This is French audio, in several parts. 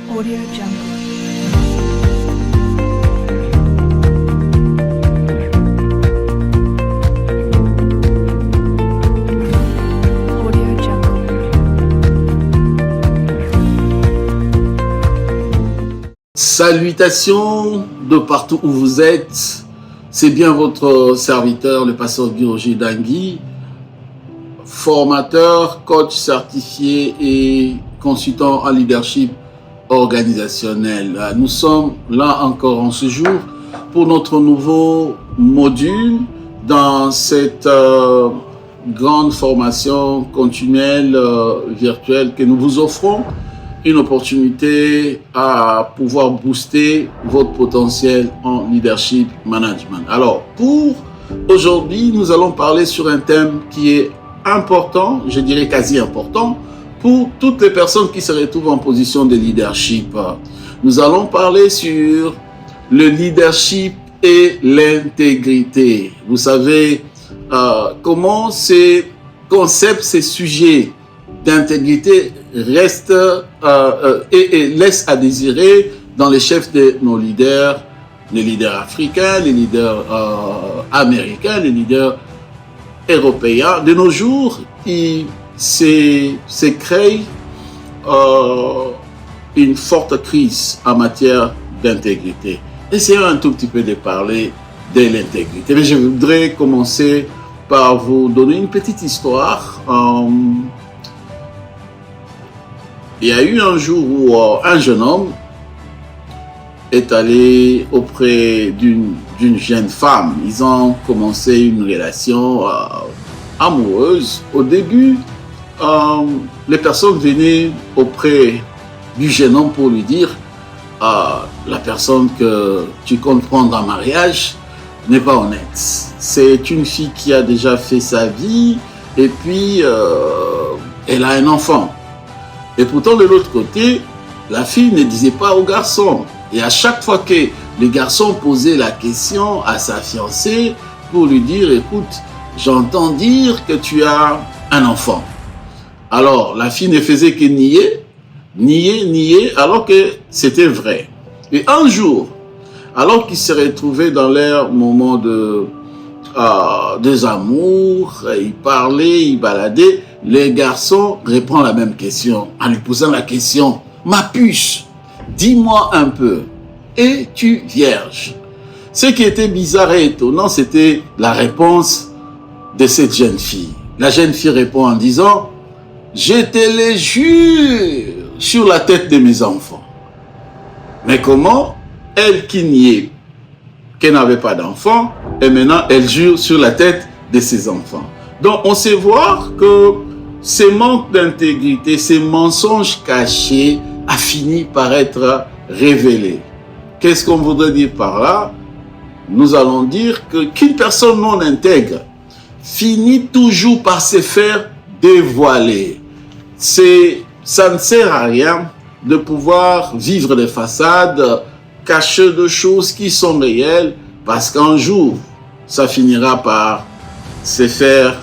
Audio Jungle. Audio Jungle. Salutations de partout où vous êtes. C'est bien votre serviteur, le pasteur Guy Dangui, formateur, coach certifié et consultant en leadership organisationnel. Nous sommes là encore en ce jour pour notre nouveau module dans cette grande formation continuelle virtuelle que nous vous offrons. Une opportunité à pouvoir booster votre potentiel en leadership management. Alors, pour aujourd'hui, nous allons parler sur un thème qui est important, je dirais quasi important, pour toutes les personnes qui se retrouvent en position de leadership. Nous allons parler sur le leadership et l'intégrité. Vous savez comment ces concepts, ces sujets d'intégrité restent et laissent à désirer dans les chefs de nos leaders, les leaders africains, les leaders américains, les leaders européens. De nos jours, il se crée une forte crise en matière d'intégrité. Essayons un tout petit peu de parler de l'intégrité. Mais je voudrais commencer par vous donner une petite histoire. Il y a eu un jour où un jeune homme est allé auprès d'une jeune femme. Ils ont commencé une relation amoureuse. Au début, les personnes venaient auprès du jeune homme pour lui dire la personne que tu comptes prendre en mariage n'est pas honnête. C'est une fille qui a déjà fait sa vie et puis elle a un enfant. Et pourtant, de l'autre côté, la fille ne disait pas au garçon. Et à chaque fois que le garçon posait la question à sa fiancée pour lui dire, écoute, j'entends dire que tu as un enfant. Alors, la fille ne faisait que nier, alors que c'était vrai. Et un jour, alors qu'ils se retrouvaient dans leur moment de amours, ils parlaient, ils baladaient, le garçon répond à la même question en lui posant la question, ma puce, dis-moi un peu, es-tu vierge? Ce qui était bizarre et étonnant, c'était la réponse de cette jeune fille. La jeune fille répond en disant, je te le jure sur la tête de mes enfants. Mais comment? Elle qui niait qu'elle n'avait pas d'enfant, et maintenant elle jure sur la tête de ses enfants. Donc on sait voir que ce manque d'intégrité, ces mensonges cachés a fini par être révélé. Qu'est-ce qu'on voudrait dire par là? Nous allons dire qu'une personne non intègre finit toujours par se faire dévoiler. Ça ne sert à rien de pouvoir vivre des façades, cacher de choses qui sont réelles, parce qu'un jour, ça finira par se faire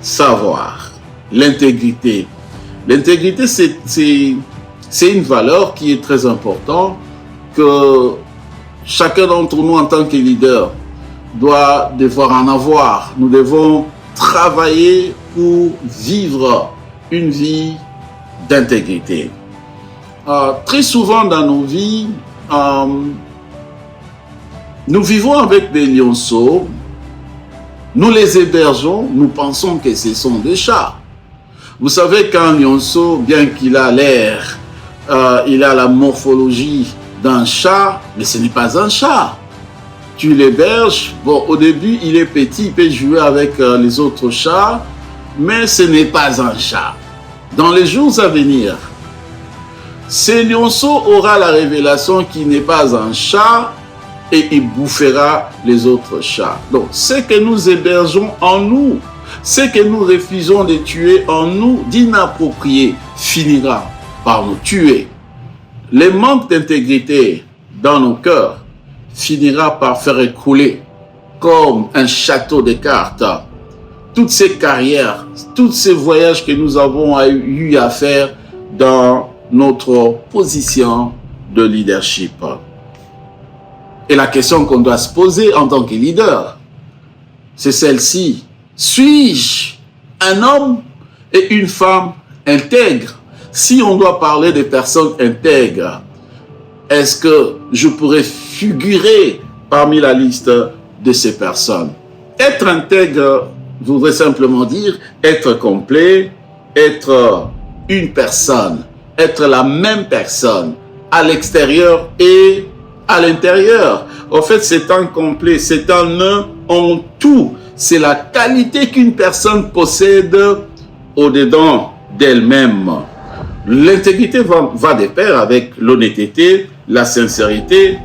savoir. L'intégrité. L'intégrité, c'est une valeur qui est très importante, que chacun d'entre nous, en tant que leader, doit devoir en avoir. Nous devons travailler pour vivre une vie d'intégrité. Très souvent dans nos vies, nous vivons avec des lionceaux, nous les hébergeons, nous pensons que ce sont des chats. Vous savez qu'un lionceau, bien qu'il a l'air, il a la morphologie d'un chat, mais ce n'est pas un chat. Tu l'héberges, bon, au début, il est petit, il peut jouer avec les autres chats, mais ce n'est pas un chat. Dans les jours à venir, ce lionceau aura la révélation qu'il n'est pas un chat et il bouffera les autres chats. Donc, ce que nous hébergeons en nous, ce que nous refusons de tuer en nous d'inapproprié finira par nous tuer. Le manque d'intégrité dans nos cœurs finira par faire écrouler comme un château de cartes toutes ces carrières, tous ces voyages que nous avons eu à faire dans notre position de leadership. Et la question qu'on doit se poser en tant que leader, c'est celle-ci. Suis-je un homme et une femme intègres? Si on doit parler de personnes intègres, est-ce que je pourrais figurer parmi la liste de ces personnes? Être intègre voudrait simplement dire être complet, être une personne, être la même personne à l'extérieur et à l'intérieur. En fait, c'est un complet, c'est un en tout. C'est la qualité qu'une personne possède au-dedans d'elle-même. L'intégrité va de pair avec l'honnêteté, la sincérité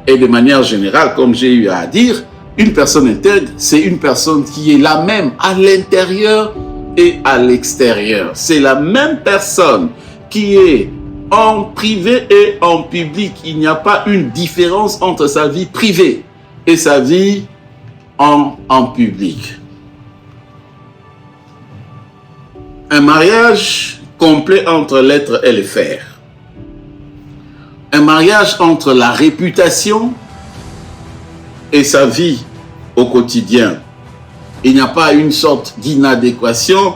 et de manière générale, comme j'ai eu à dire, une personne intègre, c'est une personne qui est la même à l'intérieur et à l'extérieur. C'est la même personne qui est en privé et en public. Il n'y a pas une différence entre sa vie privée et sa vie en public. Un mariage complet entre l'être et le faire. Un mariage entre la réputation et sa vie au quotidien. Il n'y a pas une sorte d'inadéquation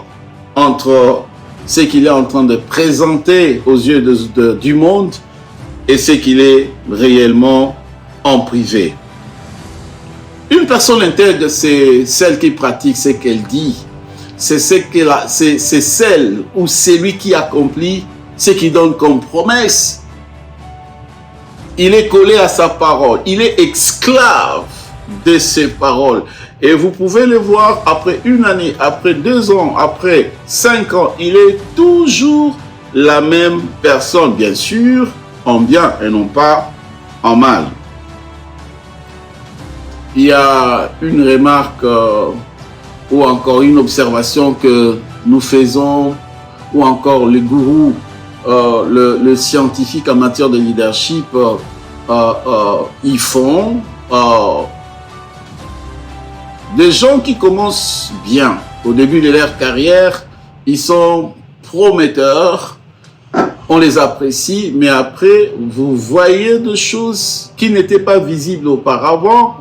entre ce qu'il est en train de présenter aux yeux du monde et ce qu'il est réellement en privé. Une personne intègre, c'est celle qui pratique ce qu'elle dit. C'est celle ou celui qui accomplit ce qu'il donne comme promesse. Il est collé à sa parole. Il est esclave de ses paroles. Et vous pouvez le voir après une année, après 2 ans, après 5 ans. Il est toujours la même personne, bien sûr, en bien et non pas en mal. Il y a une remarque ou encore une observation que nous faisons, ou encore les gourous, le scientifique en matière de leadership, ils font. Des gens qui commencent bien au début de leur carrière, ils sont prometteurs, on les apprécie, mais après, vous voyez des choses qui n'étaient pas visibles auparavant.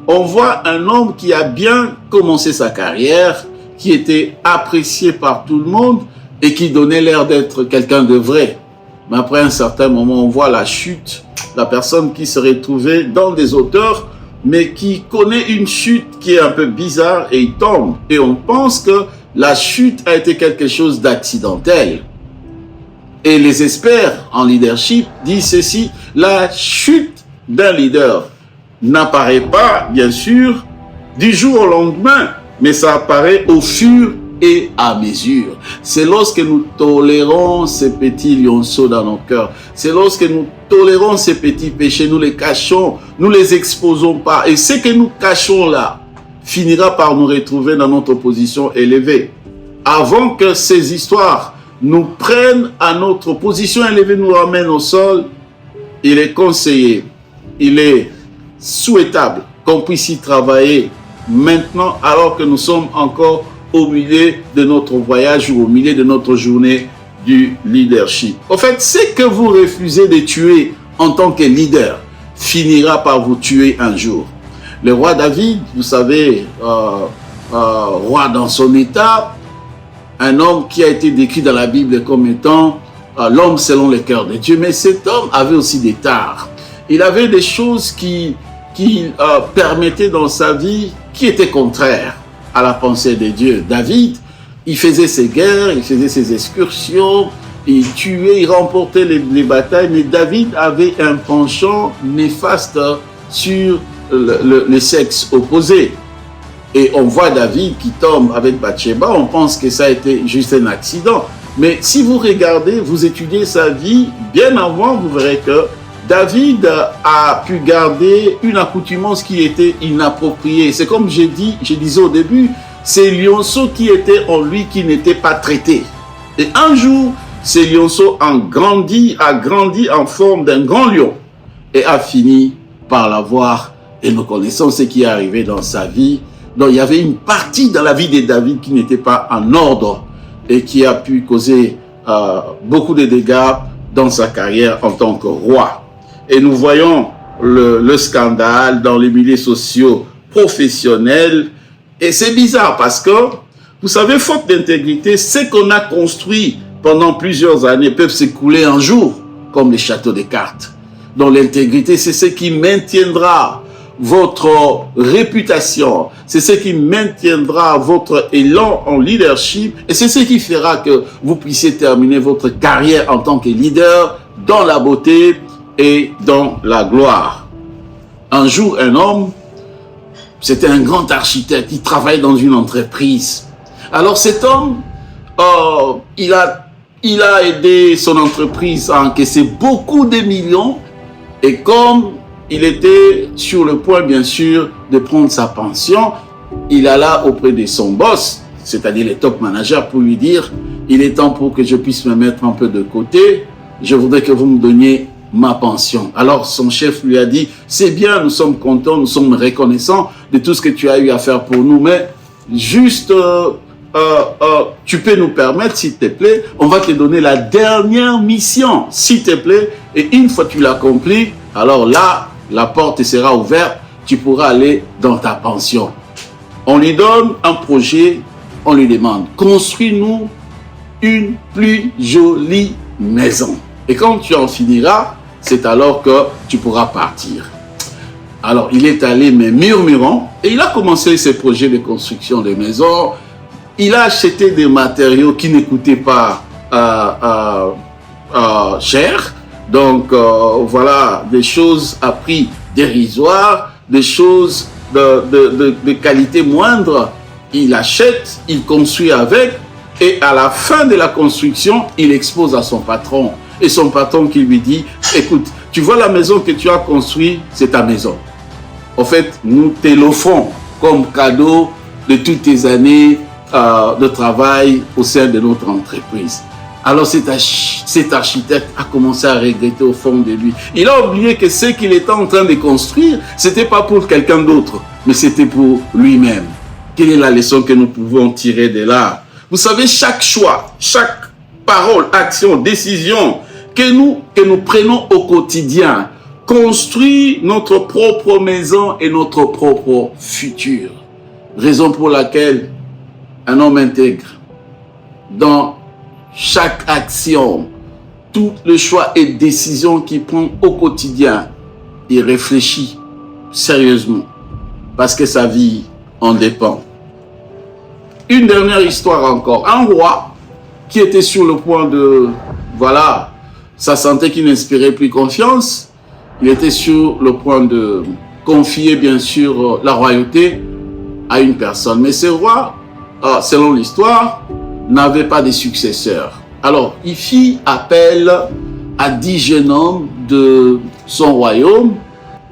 On voit un homme qui a bien commencé sa carrière, qui était apprécié par tout le monde et qui donnait l'air d'être quelqu'un de vrai. Mais après un certain moment, on voit la chute, la personne qui se retrouvait dans des hauteurs, mais qui connaît une chute qui est un peu bizarre et il tombe. Et on pense que la chute a été quelque chose d'accidentel. Et les experts en leadership disent ceci: la chute d'un leader n'apparaît pas, bien sûr, du jour au lendemain, mais ça apparaît au fur et à mesure. C'est lorsque nous tolérons ces petits lionceaux dans nos cœurs, c'est lorsque nous tolérons ces petits péchés, nous les cachons, nous les exposons pas. Et ce que nous cachons là finira par nous retrouver dans notre position élevée. Avant que ces histoires nous prennent à notre position élevée, nous ramènent au sol, il est conseillé, il est souhaitable qu'on puisse y travailler maintenant, alors que nous sommes encore au milieu de notre voyage ou au milieu de notre journée du leadership. En fait, ce que vous refusez de tuer en tant que leader finira par vous tuer un jour. Le roi David, vous savez, roi dans son état, un homme qui a été décrit dans la Bible comme étant l'homme selon le cœur de Dieu. Mais cet homme avait aussi des tares. Il avait des choses qui permettaient dans sa vie qui étaient contraires à la pensée de Dieu. David, il faisait ses guerres, il faisait ses excursions, il tuait, il remportait les batailles, mais David avait un penchant néfaste sur le sexe opposé. Et on voit David qui tombe avec Bathsheba, on pense que ça a été juste un accident. Mais si vous regardez, vous étudiez sa vie, bien avant, vous verrez que David a pu garder une accoutumance qui était inappropriée. C'est comme je disais au début, c'est lionceau qui était en lui qui n'était pas traité. Et un jour, ce lionceau a grandi en forme d'un grand lion et a fini par l'avoir. Et nous connaissons ce qui est arrivé dans sa vie. Donc il y avait une partie dans la vie de David qui n'était pas en ordre et qui a pu causer beaucoup de dégâts dans sa carrière en tant que roi. Et nous voyons le scandale dans les milieux sociaux professionnels. Et c'est bizarre parce que, vous savez, faute d'intégrité, ce qu'on a construit pendant plusieurs années peuvent s'écouler un jour, comme les châteaux de cartes. Donc l'intégrité, c'est ce qui maintiendra votre réputation, c'est ce qui maintiendra votre élan en leadership et c'est ce qui fera que vous puissiez terminer votre carrière en tant que leader dans la beauté et dans la gloire. Un jour, un homme, c'était un grand architecte, il travaillait dans une entreprise. Alors cet homme, il a aidé son entreprise à encaisser beaucoup de millions et comme il était sur le point, bien sûr, de prendre sa pension, il alla auprès de son boss, c'est-à-dire le top manager, pour lui dire « Il est temps pour que je puisse me mettre un peu de côté, je voudrais que vous me donniez ma pension. » Alors son chef lui a dit « C'est bien, nous sommes contents, nous sommes reconnaissants de tout ce que tu as eu à faire pour nous, mais juste... tu peux nous permettre, s'il te plaît, on va te donner la dernière mission, s'il te plaît, et une fois que tu l'as accompli, alors là, la porte sera ouverte, tu pourras aller dans ta pension. » On lui donne un projet, on lui demande, construis-nous une plus jolie maison. Et quand tu en finiras, c'est alors que tu pourras partir. Alors, il est allé, mais murmurant, et il a commencé ses projets de construction de maisons. Il a acheté des matériaux qui ne coûtaient pas cher. Donc, voilà, des choses à prix dérisoire, des choses de qualité moindre. Il achète, il construit avec, et à la fin de la construction, il expose à son patron. Et son patron qui lui dit, écoute, tu vois la maison que tu as construite, c'est ta maison. En fait, nous te l'offrons comme cadeau de toutes tes années de travail au sein de notre entreprise. Alors cet architecte a commencé à regretter au fond de lui. Il a oublié que ce qu'il était en train de construire, c'était pas pour quelqu'un d'autre, mais c'était pour lui-même. Quelle est la leçon que nous pouvons tirer de là? Vous savez, chaque choix, chaque parole, action, décision que nous prenons au quotidien construit notre propre maison et notre propre futur. Raison pour laquelle un homme intègre, dans chaque action, tous les choix et décisions qu'il prend au quotidien, il réfléchit sérieusement parce que sa vie en dépend. Une dernière histoire encore. Un roi qui était sur le point de, voilà, sa santé qui n'inspirait plus confiance, il était sur le point de confier bien sûr la royauté à une personne. Mais ce roi, selon l'histoire, n'avait pas de successeur. Alors, il fit appel à 10 jeunes hommes de son royaume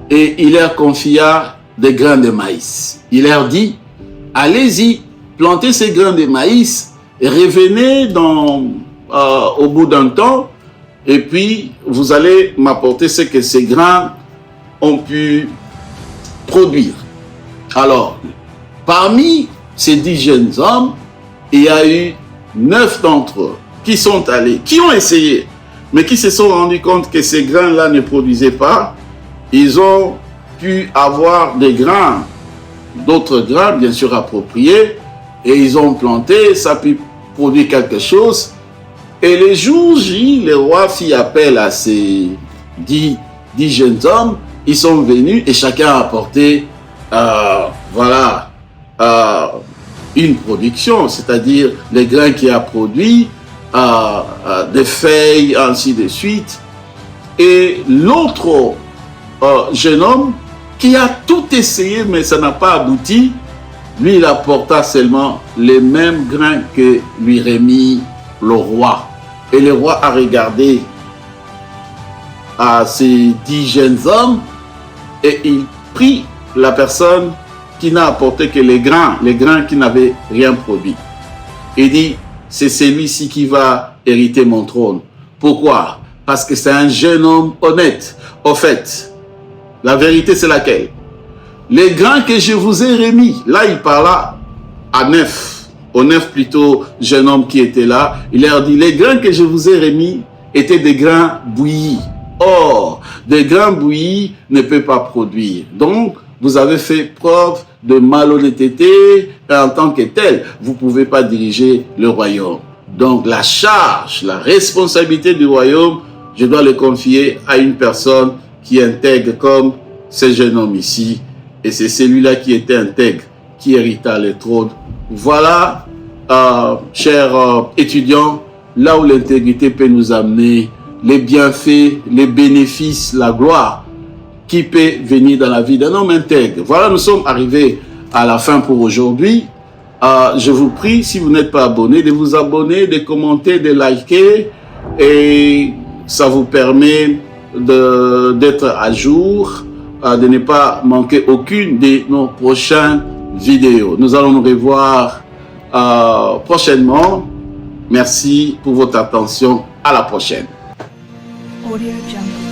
et il leur confia des grains de maïs. Il leur dit, allez-y, plantez ces grains de maïs et revenez au bout d'un temps et puis vous allez m'apporter ce que ces grains ont pu produire. Alors, parmi ces 10 jeunes hommes, il y a eu 9 d'entre eux qui sont allés, qui ont essayé, mais qui se sont rendus compte que ces grains-là ne produisaient pas. Ils ont pu avoir des grains, d'autres grains bien sûr appropriés, et ils ont planté, ça a pu produire quelque chose. Et le jour J, le roi fit appel à ces 10 jeunes hommes, ils sont venus et chacun a apporté, une production, c'est-à-dire les grains qu'il a produits, des feuilles, ainsi de suite. Et l'autre jeune homme qui a tout essayé, mais ça n'a pas abouti, lui, il apporta seulement les mêmes grains que lui remit le roi. Et le roi a regardé à ces 10 jeunes hommes et il prit la personne qui n'a apporté que les grains qui n'avaient rien produit. Il dit, c'est celui-ci qui va hériter mon trône. Pourquoi? Parce que c'est un jeune homme honnête. Au fait, la vérité c'est laquelle? Les grains que je vous ai remis, là il parla aux 9 plutôt jeunes hommes qui étaient là, il leur dit, les grains que je vous ai remis étaient des grains bouillis. Or, des grains bouillis ne peuvent pas produire. Donc, vous avez fait preuve de malhonnêteté et en tant que tel, vous ne pouvez pas diriger le royaume. Donc, la charge, la responsabilité du royaume, je dois le confier à une personne qui est intègre comme ce jeune homme ici. Et c'est celui-là qui était intègre, qui hérita le trône. Voilà, chers étudiants, là où l'intégrité peut nous amener, les bienfaits, les bénéfices, la gloire qui peut venir dans la vie d'un homme intègre. Voilà, nous sommes arrivés à la fin pour aujourd'hui. Je vous prie, si vous n'êtes pas abonné, de vous abonner, de commenter, de liker, et ça vous permet d'être à jour, de ne pas manquer aucune de nos prochaines vidéos. Nous allons nous revoir prochainement. Merci pour votre attention. À la prochaine. Audio Jungle.